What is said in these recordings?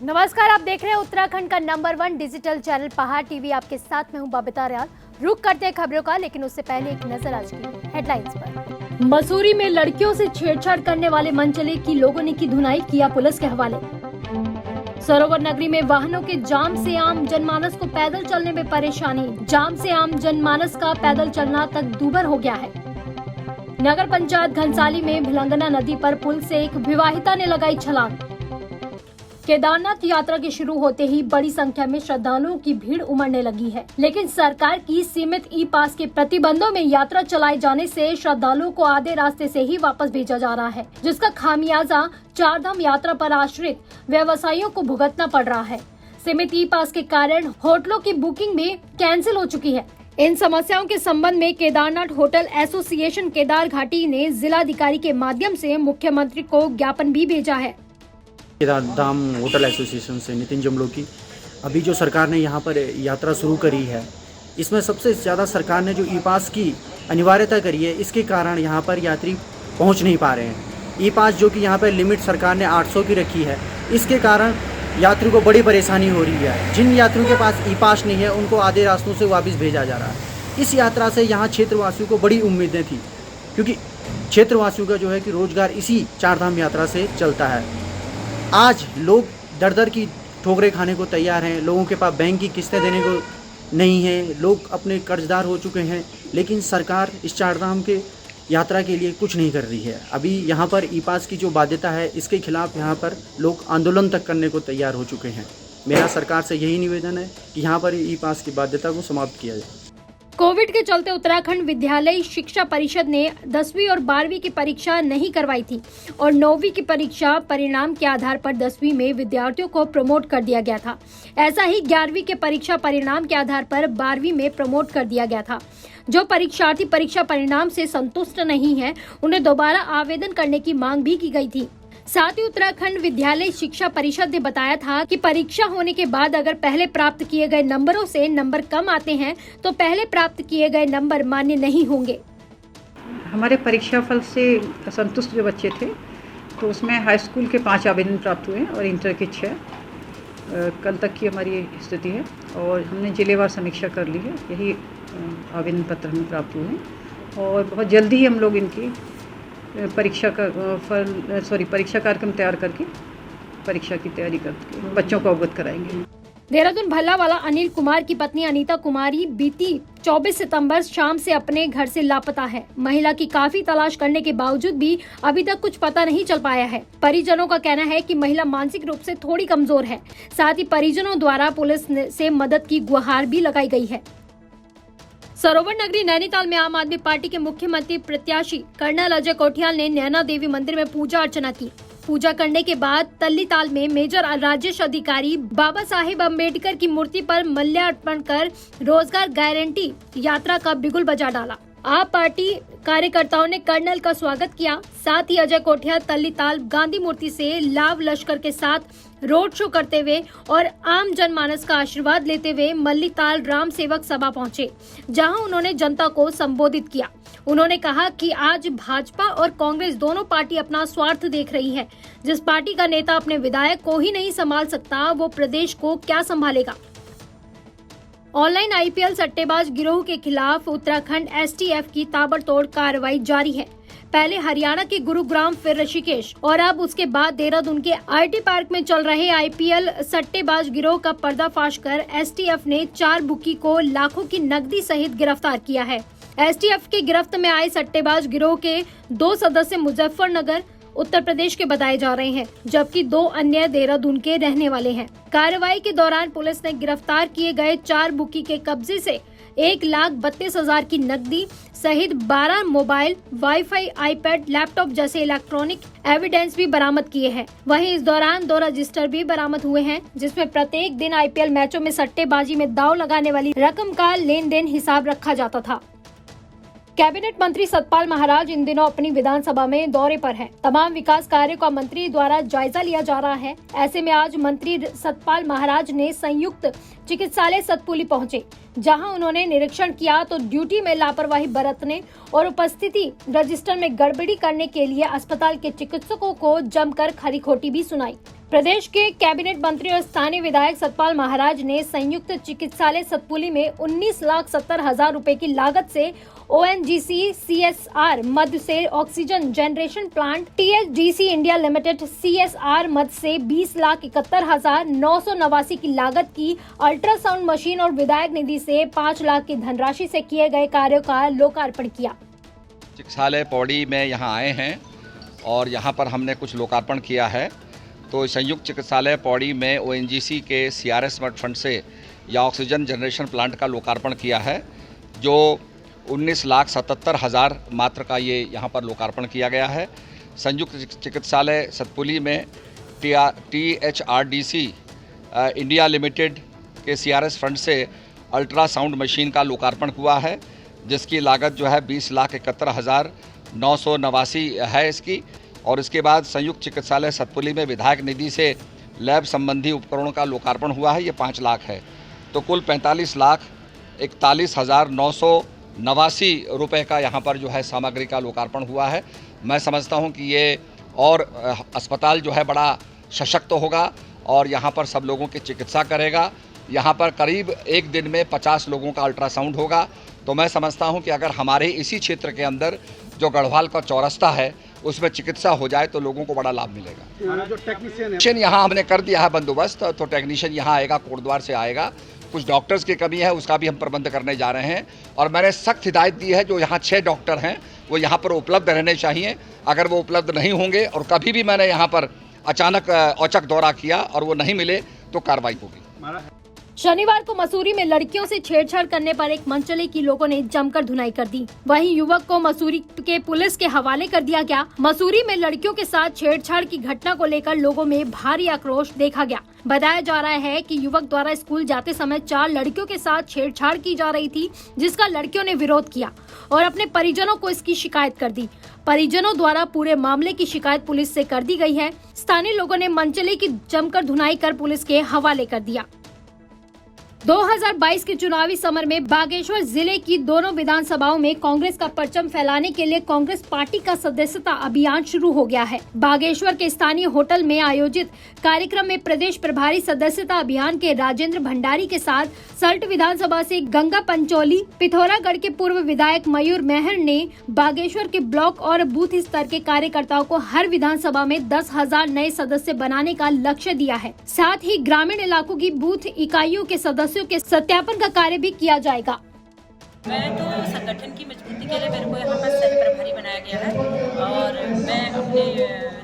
नमस्कार, आप देख रहे हैं उत्तराखंड का नंबर 1 डिजिटल चैनल पहाड़ टीवी। आपके साथ में हूं बबीता रियाल। रुक करते हैं खबरों का, लेकिन उससे पहले एक नजर आज की हेडलाइंस पर। मसूरी में लड़कियों से छेड़छाड़ करने वाले मनचले की लोगों ने की धुनाई, किया पुलिस के हवाले। सरोवर नगरी में वाहनों के जाम से आम जनमानस को पैदल चलने में परेशानी। जाम से आम जनमानस का पैदल चलना तक दूभर हो गया है। नगर पंचायत घनसाली में भिलंगना नदी पर पुल से एक विवाहिता ने लगाई छलांग। केदारनाथ यात्रा के शुरू होते ही बड़ी संख्या में श्रद्धालुओं की भीड़ उमड़ने लगी है, लेकिन सरकार की सीमित ई पास के प्रतिबंधों में यात्रा चलाए जाने से श्रद्धालुओं को आधे रास्ते से ही वापस भेजा जा रहा है, जिसका खामियाजा चारधाम यात्रा पर आश्रित व्यवसायियों को भुगतना पड़ रहा है। सीमित ई पास के कारण होटलों की बुकिंग भी कैंसिल हो चुकी है। इन समस्याओं के संबंध में केदारनाथ होटल एसोसिएशन केदार घाटी ने जिलाधिकारी के माध्यम से मुख्यमंत्री को ज्ञापन भी भेजा है। केदारधाम होटल एसोसिएशन से नितिन जमलोकी। अभी जो सरकार ने यहाँ पर यात्रा शुरू करी है, इसमें सबसे ज़्यादा सरकार ने जो ई पास की अनिवार्यता करी है, इसके कारण यहाँ पर यात्री पहुँच नहीं पा रहे हैं। ई पास जो कि यहाँ पर लिमिट सरकार ने 800 की रखी है, इसके कारण यात्री को बड़ी परेशानी हो रही है। जिन यात्रियों के पास ई पास नहीं है, उनको आधे रास्तों से वापस भेजा जा रहा है। इस यात्रा से यहाँ क्षेत्रवासियों को बड़ी उम्मीदें थी, क्योंकि क्षेत्रवासियों का जो है कि रोजगार इसी चारधाम यात्रा से चलता है। आज लोग दर दर की ठोकरें खाने को तैयार हैं। लोगों के पास बैंक की किस्तें देने को नहीं है, लोग अपने कर्जदार हो चुके हैं, लेकिन सरकार इस चारधाम के यात्रा के लिए कुछ नहीं कर रही है। अभी यहाँ पर ई पास की जो बाध्यता है, इसके खिलाफ यहाँ पर लोग आंदोलन तक करने को तैयार हो चुके हैं। मेरा सरकार से यही निवेदन है कि यहाँ पर ई पास की बाध्यता को समाप्त किया जाए। कोविड के चलते उत्तराखंड विद्यालय शिक्षा परिषद ने 10वीं और 12वीं की परीक्षा नहीं करवाई थी और 9वीं की परीक्षा परिणाम के आधार पर 10वीं में विद्यार्थियों को प्रमोट कर दिया गया था। ऐसा ही 11वीं के परीक्षा परिणाम के आधार पर 12वीं में प्रमोट कर दिया गया था। जो परीक्षार्थी परीक्षा परिणाम से संतुष्ट नहीं है, उन्हें दोबारा आवेदन करने की मांग भी की गई थी। साथ ही उत्तराखंड विद्यालय शिक्षा परिषद ने बताया था कि परीक्षा होने के बाद अगर पहले प्राप्त किए गए नंबरों से नंबर कम आते हैं तो पहले प्राप्त किए गए नंबर मान्य नहीं होंगे। हमारे परीक्षा फल से असंतुष्ट जो बच्चे थे, तो उसमें हाई स्कूल के 5 आवेदन प्राप्त हुए और इंटर के 6। कल तक की हमारी स्थिति है और हमने जिलेवार समीक्षा कर ली है। यही आवेदन पत्र हमें प्राप्त हुए हैं और बहुत जल्दी ही हम लोग इनकी परीक्षा कार्यक्रम तैयार करके परीक्षा की तैयारी करके बच्चों को अवगत कराएंगे। देहरादून भल्लावाला अनिल कुमार की पत्नी अनीता कुमारी बीती 24 सितंबर शाम से अपने घर से लापता है। महिला की काफी तलाश करने के बावजूद भी अभी तक कुछ पता नहीं चल पाया है। परिजनों का कहना है कि महिला मानसिक रूप से थोड़ी कमजोर है। साथ ही परिजनों द्वारा पुलिस से मदद की गुहार भी लगाई गई है। सरोवर नगरी नैनीताल में आम आदमी पार्टी के मुख्यमंत्री प्रत्याशी कर्नल अजय कोठियाल ने नैना देवी मंदिर में पूजा अर्चना की। पूजा करने के बाद तल्लीताल में मेजर राजेश अधिकारी बाबा साहेब अम्बेडकर की मूर्ति पर माल्यार्पण कर रोजगार गारंटी यात्रा का बिगुल बजा डाला। आप पार्टी कार्यकर्ताओं ने कर्नल का स्वागत किया। साथ ही अजय कोठियाल तल्लीताल गांधी मूर्ति से लाव लश्कर के साथ रोड शो करते हुए और आम जनमानस का आशीर्वाद लेते हुए मल्लीताल राम सेवक सभा पहुंचे, जहां उन्होंने जनता को संबोधित किया। उन्होंने कहा कि आज भाजपा और कांग्रेस दोनों पार्टी अपना स्वार्थ देख रही है। जिस पार्टी का नेता अपने विधायक को ही नहीं संभाल सकता, वो प्रदेश को क्या संभालेगा। ऑनलाइन आईपीएल सट्टेबाज गिरोह के खिलाफ उत्तराखंड एसटीएफ की ताबड़तोड़ कार्रवाई जारी है। पहले हरियाणा के गुरुग्राम, फिर ऋषिकेश और अब उसके बाद देहरादून के आईटी पार्क में चल रहे आईपीएल सट्टेबाज गिरोह का पर्दाफाश कर एसटीएफ ने 4 बुकी को लाखों की नकदी सहित गिरफ्तार किया है। एसटीएफ की गिरफ्त में आए सट्टेबाज गिरोह के 2 सदस्य मुजफ्फरनगर, उत्तर प्रदेश के बताए जा रहे हैं, जबकि 2 अन्य देहरादून के रहने वाले हैं। कार्रवाई के दौरान पुलिस ने गिरफ्तार किए गए 4 बुकी के कब्जे से 1,32,000 की नकदी सहित 12 मोबाइल, वाईफाई, आईपैड, लैपटॉप जैसे इलेक्ट्रॉनिक एविडेंस भी बरामद किए हैं। वहीं इस दौरान 2 रजिस्टर भी बरामद हुए हैं, जिसमें प्रत्येक दिन आईपीएल मैचों में सट्टेबाजी में दांव लगाने वाली रकम का लेन देन हिसाब रखा जाता था। कैबिनेट मंत्री सतपाल महाराज इन दिनों अपनी विधानसभा में दौरे पर हैं। तमाम विकास कार्यों का मंत्री द्वारा जायजा लिया जा रहा है। ऐसे में आज मंत्री सतपाल महाराज ने संयुक्त चिकित्सालय सतपुली पहुंचे, जहां उन्होंने निरीक्षण किया तो ड्यूटी में लापरवाही बरतने और उपस्थिति रजिस्टर में गड़बड़ी करने के लिए अस्पताल के चिकित्सकों को जमकर खरी खोटी भी सुनाई। प्रदेश के कैबिनेट मंत्री और स्थानीय विधायक सतपाल महाराज ने संयुक्त चिकित्सालय सतपुली में 19,70,000 रुपए की लागत से ONGC CSR मद से oxygen generation plant, THDC India limited CSR मद से 20,71,989 की लागत की अल्ट्रासाउंड मशीन और विधायक निधि से 5 लाख की धनराशि से किए गए कार्यों का लोकार्पण किया। चिकित्सालय पौड़ी में यहाँ आए हैं और यहाँ पर हमने कुछ लोकार्पण किया है। तो संयुक्त चिकित्सालय पौड़ी में ONGC के CRS मद फंड से या ऑक्सीजन जनरेशन प्लांट का लोकार्पण किया है, जो 19,77,000 मात्र का ये यहाँ पर लोकार्पण किया गया है। संयुक्त चिकित्सालय सतपुली में THRDC इंडिया लिमिटेड के CRS फंड से अल्ट्रासाउंड मशीन का लोकार्पण हुआ है, जिसकी लागत जो है 20,71,989 है इसकी। और इसके बाद संयुक्त चिकित्सालय सतपुली में विधायक निधि से लैब संबंधी उपकरणों का लोकार्पण हुआ है, ये 5 लाख है। तो कुल 45,41,989 रुपए का यहाँ पर जो है सामग्री का लोकार्पण हुआ है। मैं समझता हूँ कि ये और अस्पताल जो है बड़ा सशक्त होगा और यहाँ पर सब लोगों की चिकित्सा करेगा। यहाँ पर करीब एक दिन में 50 लोगों का अल्ट्रासाउंड होगा। तो मैं समझता हूँ कि अगर हमारे इसी क्षेत्र के अंदर जो गढ़वाल का चौरस्ता है उसमें चिकित्सा हो जाए तो लोगों को बड़ा लाभ मिलेगा। जो टेक्नीशियन यहाँ हमने कर दिया है बंदोबस्त, तो टेक्नीशियन यहाँ आएगा, कोटद्वार से आएगा। कुछ डॉक्टर्स की कमी है, उसका भी हम प्रबंध करने जा रहे हैं। और मैंने सख्त हिदायत दी है, जो यहाँ 6 डॉक्टर हैं वो यहाँ पर उपलब्ध रहने चाहिए। अगर वो उपलब्ध नहीं होंगे और कभी भी मैंने यहाँ पर अचानक औचक दौरा किया और वो नहीं मिले तो कार्रवाई होगी। शनिवार को मसूरी में लड़कियों से छेड़छाड़ करने पर एक मनचले की लोगों ने जमकर धुनाई कर दी। वहीं युवक को मसूरी के पुलिस के हवाले कर दिया गया। मसूरी में लड़कियों के साथ छेड़छाड़ की घटना को लेकर लोगों में भारी आक्रोश देखा गया। बताया जा रहा है कि युवक द्वारा स्कूल जाते समय 4 लड़कियों के साथ छेड़छाड़ की जा रही थी, जिसका लड़कियों ने विरोध किया और अपने परिजनों को इसकी शिकायत कर दी। परिजनों द्वारा पूरे मामले की शिकायत पुलिस से कर दी गई है। स्थानीय लोगों ने मनचले की जमकर धुनाई कर पुलिस के हवाले कर दिया। 2022 के चुनावी समर में बागेश्वर जिले की दोनों विधानसभाओं में कांग्रेस का परचम फैलाने के लिए कांग्रेस पार्टी का सदस्यता अभियान शुरू हो गया है। बागेश्वर के स्थानीय होटल में आयोजित कार्यक्रम में प्रदेश प्रभारी सदस्यता अभियान के राजेंद्र भंडारी के साथ सल्ट विधानसभा से गंगा पंचौली, पिथौरागढ़ के पूर्व विधायक मयूर मेहर ने बागेश्वर के ब्लॉक और बूथ स्तर के कार्यकर्ताओं को हर विधानसभा में 10,000 नए सदस्य बनाने का लक्ष्य दिया है। साथ ही ग्रामीण इलाकों की बूथ इकाइयों के सदस्यों के सत्यापन का कार्य भी किया जाएगा। मैं तो संगठन की मजबूती के लिए मेरे को यहाँ पर सह प्रभारी बनाया गया है और मैं अपने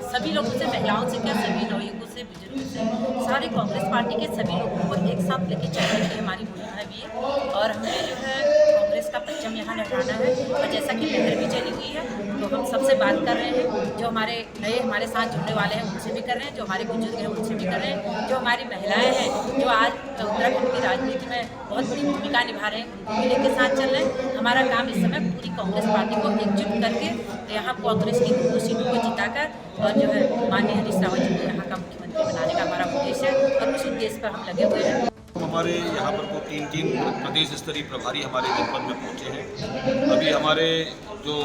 सभी लोगों से, महिलाओं से क्या, सभी नवयुवकों से, बुजुर्गों से, सारे कांग्रेस पार्टी के सभी लोगों को एक साथ लेके चलने की हमारी भूमिका है भी है। और हमें जो है कांग्रेस का परचम यहाँ लहराना है। और जैसा कि लहर भी चली हुई है तो हम सबसे बात कर रहे हैं, जो हमारे नए हमारे साथ जुड़ने वाले हैं उनसे भी कर रहे हैं, जो हमारे बुजुर्ग हैं उनसे भी कर रहे हैं, जो हमारी महिलाएं हैं जो आज उत्तराखंड की राजनीति में बहुत बड़ी भूमिका निभा रहे हैं उनको भी लेके साथ चल रहे हैं। हमारा काम इस समय पूरी कांग्रेस पार्टी को एकजुट करके यहाँ कांग्रेस की 2 सीटों को जिताकर और जो है माननीय हरीश रावत जी को यहाँ का मुख्यमंत्री बनाने का हमारा उद्देश्य है और उस उद्देश्य पर हम लगे हुए हैं। हमारे यहाँ पर को 3 प्रदेश स्तरीय प्रभारी हमारे जनपद में पहुँचे हैं। अभी हमारे जो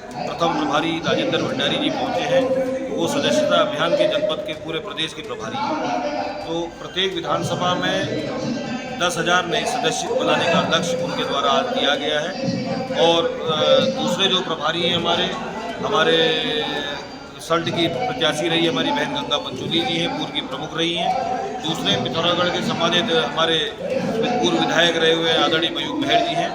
प्रथम प्रभारी राजेंद्र भंडारी जी पहुँचे हैं, वो सदस्यता अभियान के जनपद के पूरे प्रदेश के प्रभारी हैं। तो प्रत्येक विधानसभा में 10,000 नए सदस्य बनाने का लक्ष्य उनके द्वारा आज दिया गया है। और दूसरे जो प्रभारी हैं हमारे सल्ट की प्रत्याशी रही हमारी बहन गंगा पंचोली जी हैं, पूर्व की प्रमुख रही हैं। दूसरे पिथौरागढ़ के सम्मानित हमारे पूर्व विधायक रहे हुए आदरणीय मयूर मेहर जी हैं,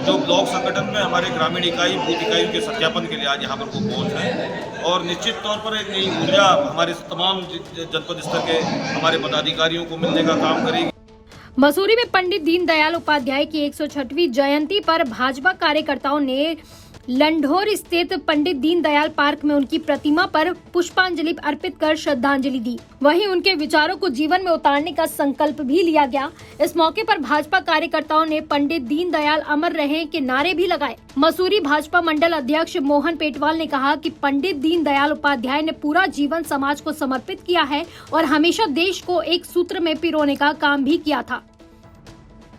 जो ब्लॉक संगठन में हमारे ग्रामीण इकाई, बूथ इकाइयों के सत्यापन के लिए आज यहाँ पर वो पहुँच रहे हैं। और निश्चित तौर पर एक नई ऊर्जा हमारे तमाम जनपद स्तर के हमारे पदाधिकारियों को मिलने का काम करेगी। मसूरी में पंडित दीनदयाल उपाध्याय की 106वीं जयंती पर भाजपा कार्यकर्ताओं ने लंढोर स्थित पंडित दीनदयाल पार्क में उनकी प्रतिमा पर पुष्पांजलि अर्पित कर श्रद्धांजलि दी। वहीं उनके विचारों को जीवन में उतारने का संकल्प भी लिया गया। इस मौके पर भाजपा कार्यकर्ताओं ने पंडित दीनदयाल अमर रहे के नारे भी लगाए। मसूरी भाजपा मंडल अध्यक्ष मोहन पेटवाल ने कहा कि पंडित दीनदयाल उपाध्याय ने पूरा जीवन समाज को समर्पित किया है और हमेशा देश को एक सूत्र में पिरोने का काम भी किया था।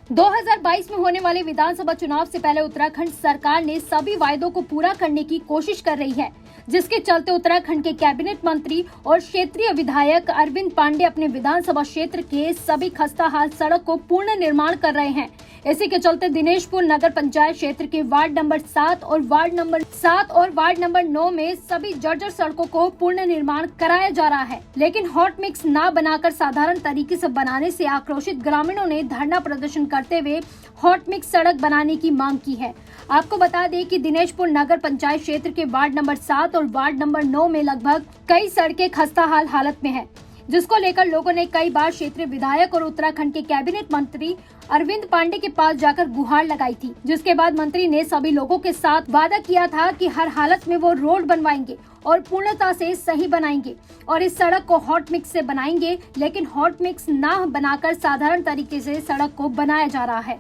2022 में होने वाले विधानसभा चुनाव से पहले उत्तराखंड सरकार ने सभी वायदों को पूरा करने की कोशिश कर रही है। जिसके चलते उत्तराखंड के कैबिनेट मंत्री और क्षेत्रीय विधायक अरविंद पांडे अपने विधानसभा क्षेत्र के सभी खस्ता हाल सड़क को पूर्ण निर्माण कर रहे हैं। इसी के चलते दिनेशपुर नगर पंचायत क्षेत्र के वार्ड नंबर 7 और वार्ड नंबर 9 में सभी जर्जर सड़कों को पूर्ण निर्माण कराया जा रहा है। लेकिन हॉट मिक्स न बनाकर साधारण तरीके से बनाने से आक्रोशित ग्रामीणों ने धरना प्रदर्शन करते हुए हॉट मिक्स सड़क बनाने की मांग की है। आपको बता दें कि दिनेशपुर नगर पंचायत क्षेत्र के वार्ड नंबर 7 और वार्ड नंबर 9 में लगभग कई सड़कें खस्ताहाल हालत में है, जिसको लेकर लोगों ने कई बार क्षेत्रीय विधायक और उत्तराखंड के कैबिनेट मंत्री अरविंद पांडे के पास जाकर गुहार लगाई थी, जिसके बाद मंत्री ने सभी लोगों के साथ वादा किया था कि हर हालत में वो रोड बनवाएंगे और पूर्णता से सही बनाएंगे और इस सड़क को हॉट मिक्स से बनाएंगे। लेकिन हॉट मिक्स न बनाकर साधारण तरीके से सड़क को बनाया जा रहा है।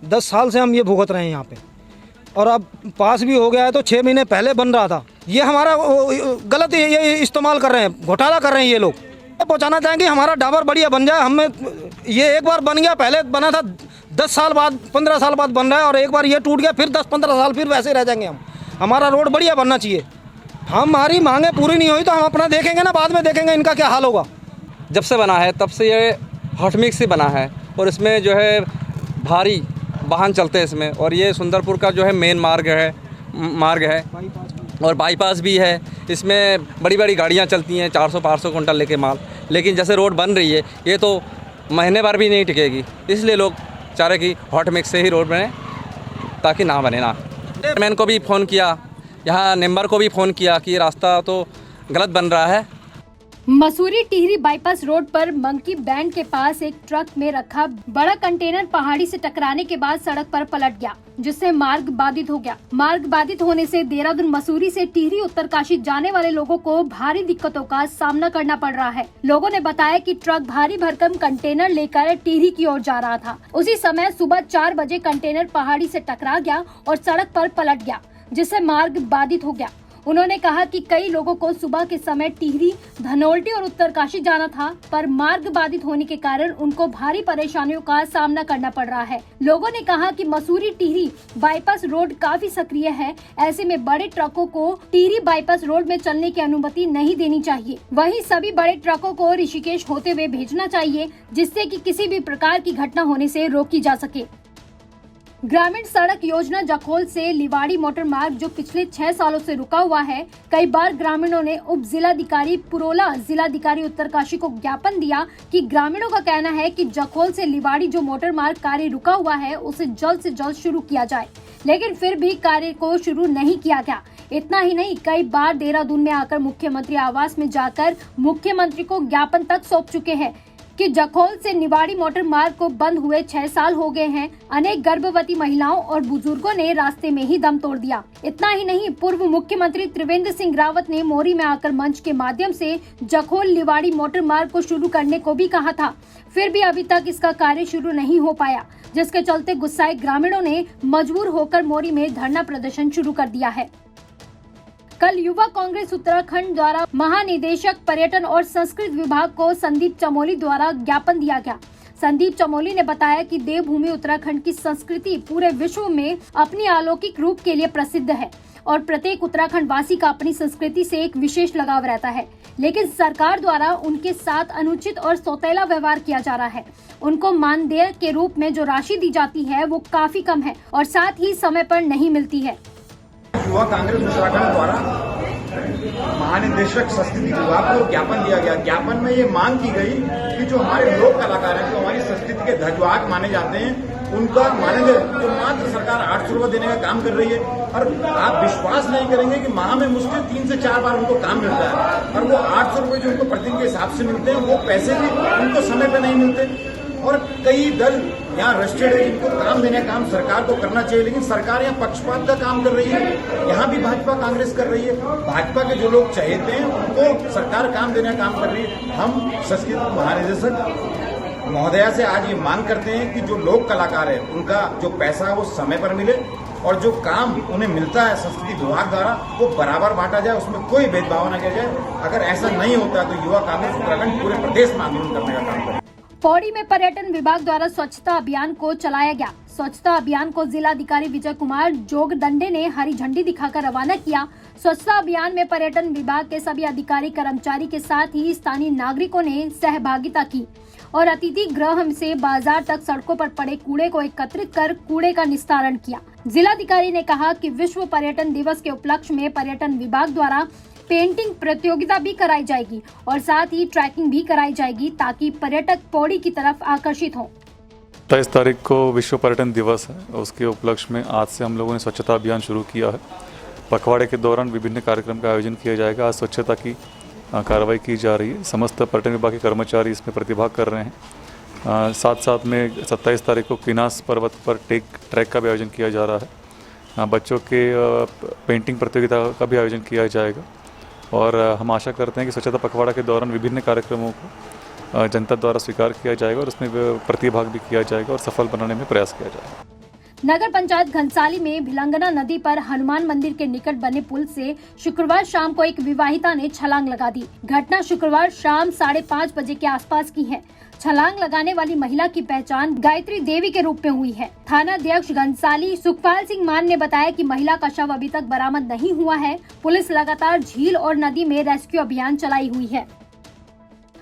10 साल से हम ये भुगत रहे हैं यहाँ पे, और अब पास भी हो गया है तो 6 महीने पहले बन रहा था। ये हमारा गलत ये इस्तेमाल कर रहे हैं, घोटाला कर रहे हैं ये लोग। पहुँचाना चाहेंगे हमारा डाबर बढ़िया बन जाए। हमें ये एक बार बन गया, पहले बना था 10 साल बाद 15 साल बाद बन रहा है, और एक बार ये टूट गया फिर 10-15 साल फिर वैसे रह जाएंगे हम। हमारा रोड बढ़िया बनना चाहिए। हमारी मांगें पूरी नहीं हुई तो हम अपना देखेंगे ना, बाद में देखेंगे इनका क्या हाल होगा। जब से बना है तब से ये हॉट मिक्स से बना है, और इसमें जो है भारी वाहन चलते हैं इसमें, और ये सुंदरपुर का जो है मेन मार्ग है और बाईपास भी है। इसमें बड़ी बड़ी गाड़ियाँ चलती हैं 400-500 कुंटल लेके माल। लेकिन जैसे रोड बन रही है ये तो महीने भर भी नहीं टिकेगी, इसलिए लोग चाह रहे कि हॉट मिक्स से ही रोड बने, ताकि ना बने ना। मैन को भी फ़ोन किया, यहाँ मेंबर को भी फ़ोन किया कि रास्ता तो गलत बन रहा है। मसूरी टिहरी बाईपास रोड पर मंकी बैंड के पास एक ट्रक में रखा बड़ा कंटेनर पहाड़ी से टकराने के बाद सड़क पर पलट गया, जिससे मार्ग बाधित हो गया। मार्ग बाधित होने से देहरादून मसूरी से टिहरी उत्तरकाशी जाने वाले लोगों को भारी दिक्कतों का सामना करना पड़ रहा है। लोगों ने बताया कि ट्रक भारी भरकम कंटेनर लेकर टिहरी की ओर जा रहा था। उसी समय सुबह 4 बजे कंटेनर पहाड़ी से टकरा गया और सड़क पर पलट गया, जिससे मार्ग बाधित हो गया। उन्होंने कहा कि कई लोगों को सुबह के समय टिहरी, धनोल्टी और उत्तरकाशी जाना था, पर मार्ग बाधित होने के कारण उनको भारी परेशानियों का सामना करना पड़ रहा है। लोगों ने कहा कि मसूरी टिहरी बाईपास रोड काफी सक्रिय है, ऐसे में बड़े ट्रकों को टिहरी बाईपास रोड में चलने की अनुमति नहीं देनी चाहिए। वहीं सभी बड़े ट्रकों को ऋषिकेश होते हुए भेजना चाहिए, जिससे कि किसी भी प्रकार की घटना होने से रोकी जा सके। ग्रामीण सड़क योजना जखोल से लिवाड़ी मोटर मार्ग जो पिछले 6 सालों से रुका हुआ है, कई बार ग्रामीणों ने उप जिलाधिकारी पुरोला, जिलाधिकारी उत्तरकाशी को ज्ञापन दिया कि ग्रामीणों का कहना है कि जखोल से लिवाड़ी जो मोटर मार्ग कार्य रुका हुआ है उसे जल्द से जल्द शुरू किया जाए, लेकिन फिर भी कार्य को शुरू नहीं किया गया। इतना ही नहीं, कई बार देहरादून में आकर मुख्यमंत्री आवास में जाकर मुख्यमंत्री को ज्ञापन तक सौंप चुके हैं कि जखोल से निवाड़ी मोटर मार्ग को बंद हुए 6 साल हो गए हैं। अनेक गर्भवती महिलाओं और बुजुर्गों ने रास्ते में ही दम तोड़ दिया। इतना ही नहीं, पूर्व मुख्यमंत्री त्रिवेंद्र सिंह रावत ने मोरी में आकर मंच के माध्यम से जखोल लिवाड़ी मोटर मार्ग को शुरू करने को भी कहा था, फिर भी अभी तक इसका कार्य शुरू नहीं हो पाया, जिसके चलते गुस्साए ग्रामीणों ने मजबूर होकर मोरी में धरना प्रदर्शन शुरू कर दिया है। कल युवा कांग्रेस उत्तराखंड द्वारा महानिदेशक पर्यटन और संस्कृति विभाग को संदीप चमोली द्वारा ज्ञापन दिया गया। संदीप चमोली ने बताया कि देवभूमि उत्तराखंड की संस्कृति पूरे विश्व में अपनी अलौकिक रूप के लिए प्रसिद्ध है और प्रत्येक उत्तराखंड वासी का अपनी संस्कृति से एक विशेष लगाव रहता है, लेकिन सरकार द्वारा उनके साथ अनुचित और सौतेला व्यवहार किया जा रहा है। उनको मानदेय के रूप में जो राशि दी जाती है वो काफी कम है और साथ ही समय पर नहीं मिलती है। युवा कांग्रेस उत्तराखंड द्वारा महानिदेशक संस्कृति विभाग को ज्ञापन दिया गया। ज्ञापन में ये मांग की गई कि जो हमारे लोक कलाकार हैं, जो हमारी संस्कृति के ध्वजवाहक माने जाते हैं, उनका मानदेय जो मात्र सरकार 800 रुपये देने का काम कर रही है, और आप विश्वास नहीं करेंगे कि माह में मुश्किल 3 से 4 बार उनको काम मिलता है, और वो 800 रुपये जो उनको प्रतिदिन के हिसाब से मिलते हैं, वो पैसे भी उनको समय पर नहीं मिलते। और कई दल यहाँ रजिस्टर्ड है जिनको काम देने का काम सरकार को करना चाहिए, लेकिन सरकार यहाँ पक्षपात का काम कर रही है। यहाँ भी भाजपा कांग्रेस कर रही है। भाजपा के जो लोग चाहते हैं उनको सरकार काम देने का काम कर रही है। हम संस्कृति महानिदेशक महोदया से आज ये मांग करते हैं कि जो लोक कलाकार है उनका जो पैसा है वो समय पर मिले, और जो काम उन्हें मिलता है संस्कृति विभाग द्वारा वो बराबर बांटा जाए, उसमें कोई भेदभाव न किया जाए। अगर ऐसा नहीं होता तो युवा कांग्रेस उत्तराखंड पूरे प्रदेश में आंदोलन करने का काम करें। पौड़ी में पर्यटन विभाग द्वारा स्वच्छता अभियान को चलाया गया। स्वच्छता अभियान को जिलाधिकारी विजय कुमार जोगदंडे ने हरी झंडी दिखाकर रवाना किया। स्वच्छता अभियान में पर्यटन विभाग के सभी अधिकारी कर्मचारी के साथ ही स्थानीय नागरिकों ने सहभागिता की और अतिथि गृह से बाजार तक सड़कों पर पड़े कूड़े को एकत्रित कर कूड़े का निस्तारण किया। जिलाधिकारी ने कहा कि विश्व पर्यटन दिवस के उपलक्ष्य में पर्यटन विभाग द्वारा पेंटिंग प्रतियोगिता भी कराई जाएगी और साथ ही ट्रैकिंग भी कराई जाएगी ताकि पर्यटक पौड़ी की तरफ आकर्षित हों। 27 तारीख को विश्व पर्यटन दिवस है, उसके उपलक्ष्य में आज से हम लोगों ने स्वच्छता अभियान शुरू किया है। पखवाड़े के दौरान विभिन्न कार्यक्रम का आयोजन किया जाएगा। आज स्वच्छता की कार्रवाई की जा रही है। समस्त पर्यटन विभाग के कर्मचारी इसमें प्रतिभाग कर रहे हैं। साथ साथ में 27 तारीख को किनास पर्वत पर ट्रैक का भी आयोजन किया जा रहा है। बच्चों के पेंटिंग प्रतियोगिता का भी आयोजन किया जाएगा और हम आशा करते हैं कि स्वच्छता पखवाड़ा के दौरान विभिन्न कार्यक्रमों को जनता द्वारा स्वीकार किया जाएगा और उसमें प्रतिभाग भी किया जाएगा और सफल बनाने में प्रयास किया जाएगा। नगर पंचायत घनसाली में भिलंगना नदी पर हनुमान मंदिर के निकट बने पुल से शुक्रवार शाम को एक विवाहिता ने छलांग लगा दी। घटना शुक्रवार शाम 5:30 बजे के आसपास की है। छलांग लगाने वाली महिला की पहचान गायत्री देवी के रूप में हुई है। थाना अध्यक्ष घनसाली सुखपाल सिंह मान ने बताया कि महिला का शव अभी तक बरामद नहीं हुआ है। पुलिस लगातार झील और नदी में रेस्क्यू अभियान चलाई हुई है।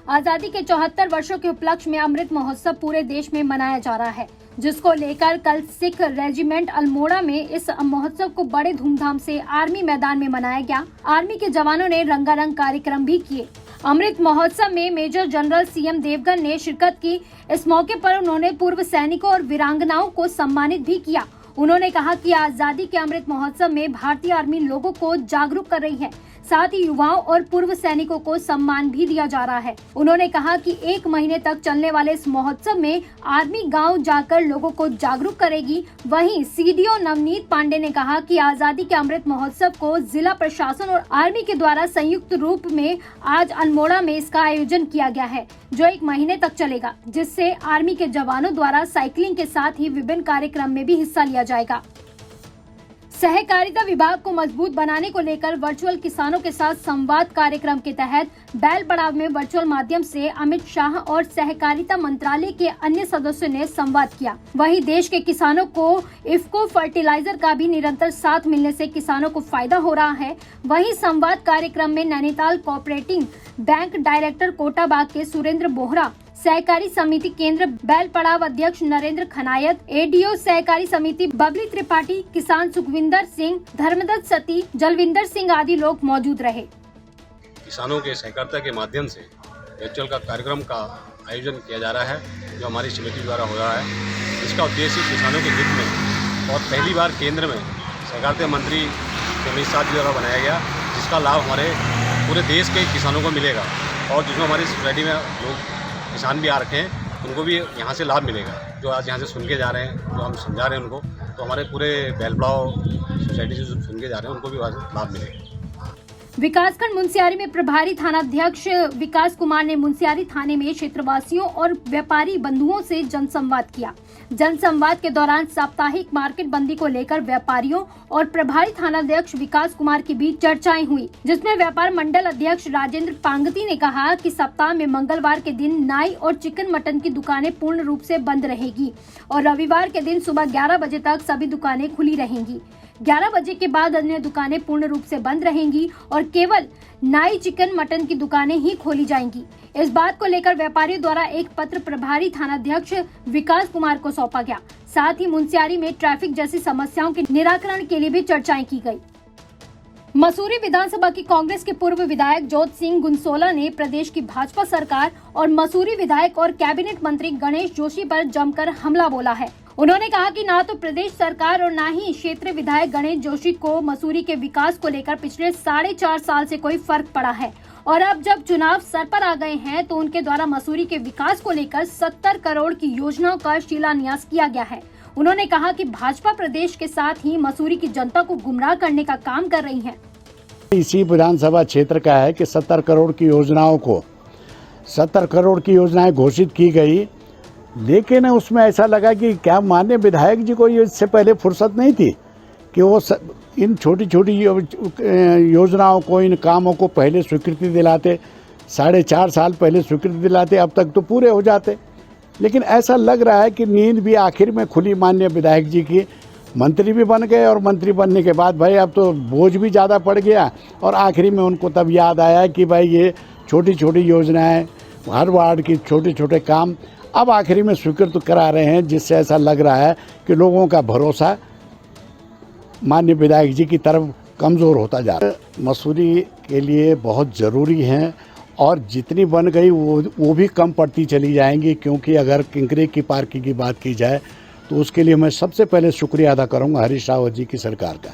आजादी के 74 वर्षों के उपलक्ष्य में अमृत महोत्सव पूरे देश में मनाया जा रहा है, जिसको लेकर कल सिख रेजिमेंट अल्मोड़ा में इस महोत्सव को बड़े धूमधाम से आर्मी मैदान में मनाया गया। आर्मी के जवानों ने रंगारंग कार्यक्रम भी किए। अमृत महोत्सव में मेजर जनरल सीएम देवगन ने शिरकत की। इस मौके पर उन्होंने पूर्व सैनिकों और वीरांगनाओं को सम्मानित भी किया। उन्होंने कहा कि आजादी के अमृत महोत्सव में भारतीय आर्मी लोगों को जागरूक कर रही है, साथ ही युवाओं और पूर्व सैनिकों को सम्मान भी दिया जा रहा है। उन्होंने कहा कि 1 महीने तक चलने वाले इस महोत्सव में आर्मी गांव जाकर लोगों को जागरूक करेगी। वहीं सीडीओ नवनीत पांडे ने कहा कि आजादी के अमृत महोत्सव को जिला प्रशासन और आर्मी के द्वारा संयुक्त रूप में आज अल्मोड़ा में इसका आयोजन किया गया है, जो 1 महीने तक चलेगा, जिससे आर्मी के जवानों द्वारा साइकिलिंग के साथ ही विभिन्न कार्यक्रम में भी हिस्सा लिया जाएगा। सहकारिता विभाग को मजबूत बनाने को लेकर वर्चुअल किसानों के साथ संवाद कार्यक्रम के तहत बैल पड़ाव में वर्चुअल माध्यम से अमित शाह और सहकारिता मंत्रालय के अन्य सदस्यों ने संवाद किया। वहीं देश के किसानों को इफ्को फर्टिलाइजर का भी निरंतर साथ मिलने से किसानों को फायदा हो रहा है। वहीं संवाद कार्यक्रम में Nainital cooperative bank director Kotabagh के सुरेंद्र बोहरा, सहकारी समिति केंद्र बैल पड़ाव अध्यक्ष नरेंद्र खनायत, एडीओ सहकारी समिति बबली त्रिपाठी, किसान सुखविंदर सिंह, धर्मदत्त सती, जलविंदर सिंह आदि लोग मौजूद रहे। किसानों के सहकारिता के माध्यम से वर्चुअल का कार्यक्रम का आयोजन किया जा रहा है, जो हमारी समिति द्वारा हो रहा है। इसका उद्देश्य किसानों के हित में और पहली बार केंद्र में सहकारिता मंत्री अमित शाह द्वारा बनाया गया, जिसका लाभ हमारे पूरे देश के किसानों को मिलेगा और जिसमें हमारी सोसाइटी में लोग किसान भी आ रखे हैं, उनको भी यहाँ से लाभ मिलेगा। जो आज यहाँ से सुन के जा रहे हैं, जो हम समझा रहे हैं उनको, तो हमारे पूरे बैलपड़ाव सोसाइटी से जो सुन के जा रहे हैं उनको भी लाभ मिलेगा। विकासखंड मुंसियारी में प्रभारी थानाध्यक्ष विकास कुमार ने मुंसियारी थाने में क्षेत्रवासियों और व्यापारी बंधुओं से जनसंवाद किया। जनसंवाद के दौरान साप्ताहिक मार्केट बंदी को लेकर व्यापारियों और प्रभारी थानाध्यक्ष विकास कुमार के बीच चर्चाएं हुई, जिसमें व्यापार मंडल अध्यक्ष राजेंद्र पांगती ने कहा कि सप्ताह में मंगलवार के दिन नाई और चिकन मटन की दुकानें पूर्ण रूप से बंद रहेगी और रविवार के दिन सुबह 11 बजे तक सभी दुकानें खुली रहेंगी। 11 बजे के बाद अन्य दुकानें पूर्ण रूप से बंद रहेंगी और केवल नाई चिकन मटन की दुकानें ही खोली जाएंगी। इस बात को लेकर व्यापारियों द्वारा एक पत्र प्रभारी थानाध्यक्ष विकास कुमार को सौंपा गया। साथ ही मुंसियारी में ट्रैफिक जैसी समस्याओं के निराकरण के लिए भी चर्चाएं की गई। मसूरी विधानसभा की कांग्रेस के पूर्व विधायक जोत सिंह गुनसोला ने प्रदेश की भाजपा सरकार और मसूरी विधायक और कैबिनेट मंत्री गणेश जोशी पर जमकर हमला बोला है। उन्होंने कहा कि ना तो प्रदेश सरकार और ना ही क्षेत्रीय विधायक गणेश जोशी को मसूरी के विकास को लेकर पिछले 4.5 साल से कोई फर्क पड़ा है और अब जब चुनाव सर पर आ गए हैं तो उनके द्वारा मसूरी के विकास को लेकर 70 करोड़ की योजनाओं का शिलान्यास किया गया है। उन्होंने कहा कि भाजपा प्रदेश के साथ ही मसूरी की जनता को गुमराह करने का काम कर रही है। इसी विधानसभा क्षेत्र का है कि 70 करोड़ की योजनाओं को 70 करोड़ की योजनाएं घोषित की गई, लेकिन उसमें ऐसा लगा कि क्या माननीय विधायक जी को ये इससे पहले फुर्सत नहीं थी कि वो इन छोटी छोटी योजनाओं को, इन कामों को पहले स्वीकृति दिलाते, 4.5 साल पहले स्वीकृति दिलाते, अब तक तो पूरे हो जाते। लेकिन ऐसा लग रहा है कि नींद भी आखिर में खुली माननीय विधायक जी की। मंत्री भी बन गए और मंत्री बनने के बाद भाई अब तो बोझ भी ज़्यादा पड़ गया और आखिरी में उनको तब याद आया कि भाई ये छोटी छोटी योजनाएं, हर वार्ड की छोटे छोटे काम अब आखिरी में स्वीकृत करा रहे हैं, जिससे ऐसा लग रहा है कि लोगों का भरोसा माननीय विधायक जी की तरफ कमज़ोर होता जा रहा है। मसूरी के लिए बहुत ज़रूरी हैं और जितनी बन गई वो भी कम पड़ती चली जाएंगी, क्योंकि अगर किंकरे की पार्किंग की बात की जाए तो उसके लिए मैं सबसे पहले शुक्रिया अदा करूंगा हरीश रावत जी की सरकार का,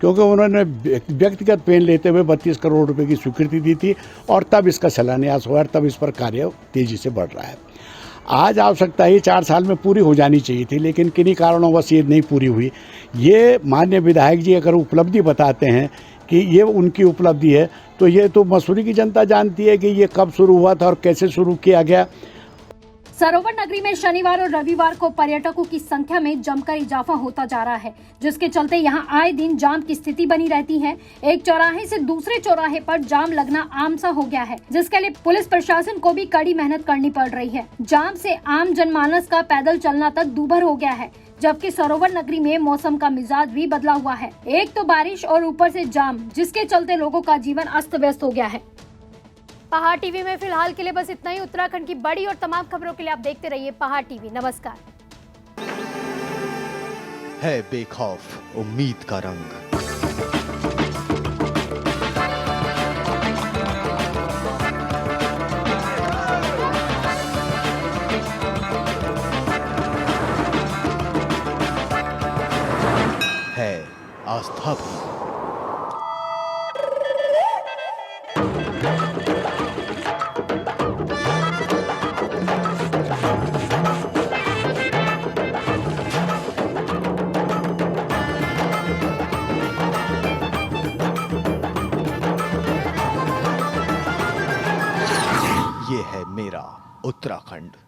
क्योंकि उन्होंने व्यक्तिगत पेन लेते हुए 32 करोड़ रुपए की स्वीकृति दी थी और तब इसका शिलान्यास हुआ और तब इस पर कार्य तेज़ी से बढ़ रहा है। आज आवश्यकता ही 4 साल में पूरी हो जानी चाहिए थी, लेकिन किन्हीं कारणों ये नहीं पूरी हुई। ये माननीय विधायक जी अगर उपलब्धि बताते हैं कि ये उनकी उपलब्धि है, तो ये तो मसूरी की जनता जानती है कि ये कब शुरू हुआ था और कैसे शुरू किया गया। सरोवर नगरी में शनिवार और रविवार को पर्यटकों की संख्या में जमकर इजाफा होता जा रहा है, जिसके चलते यहां आए दिन जाम की स्थिति बनी रहती है। एक चौराहे से दूसरे चौराहे पर जाम लगना आम सा हो गया है, जिसके लिए पुलिस प्रशासन को भी कड़ी मेहनत करनी पड़ रही है। जाम से आम जनमानस का पैदल चलना तक दूभर हो गया है, जबकि सरोवर नगरी में मौसम का मिजाज भी बदला हुआ है। एक तो बारिश और ऊपर से जाम, जिसके चलते लोगों का जीवन अस्त व्यस्त हो गया है। पहाड़ टीवी में फिलहाल के लिए बस इतना ही। उत्तराखंड की बड़ी और तमाम खबरों के लिए आप देखते रहिए पहाड़ टीवी। नमस्कार। है बेखौफ उम्मीद का रंग। है आस्था भी। ये है मेरा उत्तराखंड।